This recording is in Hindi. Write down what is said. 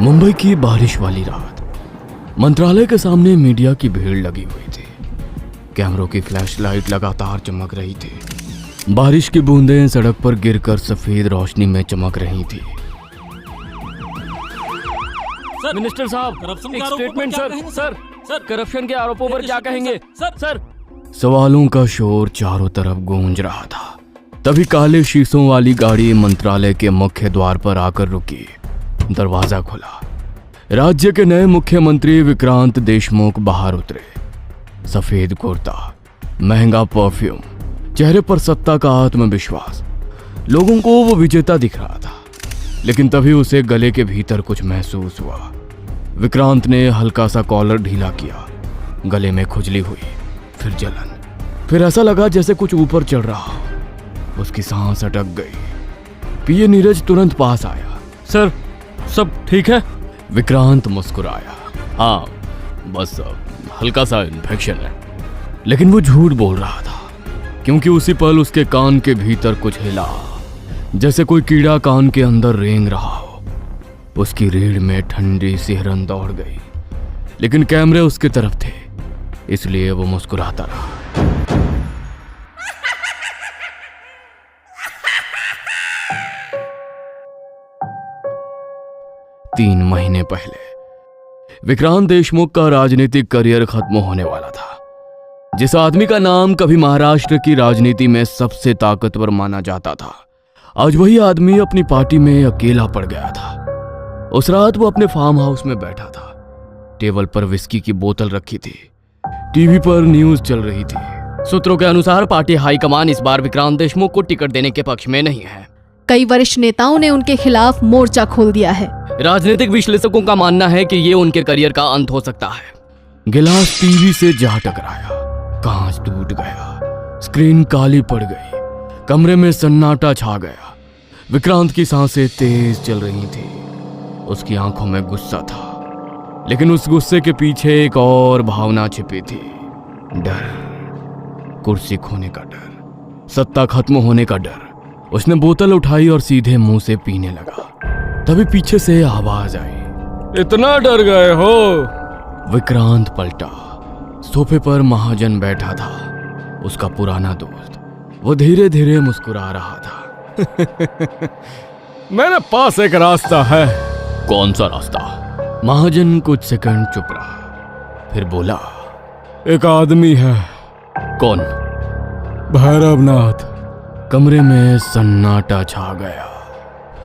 मुंबई की बारिश वाली रात। मंत्रालय के सामने मीडिया की भीड़ लगी हुई थी। कैमरों की फ्लैशलाइट लगातार चमक रही थी। बारिश की बूंदें सड़क पर गिरकर सफेद रोशनी में चमक रही थी। सर, मिनिस्टर साहब, करप्शन एक के आरोपों पर स्टेटमेंट क्या सर। कहेंगे सर सर, करप्शन के आरोपों पर क्या कहेंगे? सर सवालों का शोर चारों तरफ गूंज रहा था। तभी काले शीशों वाली गाड़ी मंत्रालय के मुख्य द्वार पर आकर रुकी। दरवाजा खुला। राज्य के नए मुख्यमंत्री विक्रांत देशमुख बाहर उतरे। सफेद कुर्ता, महंगा परफ्यूम, चेहरे पर सत्ता का आत्मविश्वास। लोगों को वो विजेता दिख रहा था, लेकिन तभी उसे गले के भीतर कुछ महसूस हुआ। विक्रांत ने हल्का सा कॉलर ढीला किया। गले में खुजली हुई, फिर जलन, फिर ऐसा लगा जैसे कुछ ऊपर चढ़ रहा हो। उसकी सांस अटक गई। पीए नीरज तुरंत पास आया। सर, सब ठीक है? विक्रांत मुस्कुराया। हाँ, बस हल्का सा इन्फेक्शन है। लेकिन वो झूठ बोल रहा था, क्योंकि उसी पल उसके कान के भीतर कुछ हिला, जैसे कोई कीड़ा कान के अंदर रेंग रहा हो। उसकी रीढ़ में ठंडी सिहरन दौड़ गई, लेकिन कैमरे उसकी तरफ थे, इसलिए वो मुस्कुराता रहा। तीन महीने पहले विक्रांत देशमुख का राजनीतिक करियर खत्म होने वाला था। जिस आदमी का नाम कभी महाराष्ट्र की राजनीति में सबसे ताकतवर माना जाता था, आज वही आदमी अपनी पार्टी में अकेला पड़ गया था। उस रात वो अपने फार्म हाउस में बैठा था। टेबल पर विस्की की बोतल रखी थी। टीवी पर न्यूज चल रही थी। सूत्रों के अनुसार पार्टी हाईकमान इस बार विक्रांत देशमुख को टिकट देने के पक्ष में नहीं है। कई वरिष्ठ नेताओं ने उनके खिलाफ मोर्चा खोल दिया है। राजनीतिक विश्लेषकों का मानना है कि ये उनके करियर का अंत हो सकता है। गिलास टीवी से जा टकराया, कांच टूट गया, स्क्रीन काली पड़ गई, कमरे में सन्नाटा छा गया। विक्रांत की सांसें तेज चल रही थी। उसकी आंखों में गुस्सा था, लेकिन उस गुस्से के पीछे एक और भावना छिपी थी। डर, कुर्सी खोने का डर, सत्ता खत्म होने का डर। उसने बोतल उठाई और सीधे मुंह से पीने लगा। तभी पीछे से आवाज आई, इतना डर गए हो? विक्रांत पलटा। सोफे पर महाजन बैठा था, उसका पुराना दोस्त। वो धीरे धीरे मुस्कुरा रहा था। मेरे पास एक रास्ता है। कौन सा रास्ता? महाजन कुछ सेकंड चुप रहा, फिर बोला, एक आदमी है। कौन? भैरवनाथ। कमरे में सन्नाटा छा गया।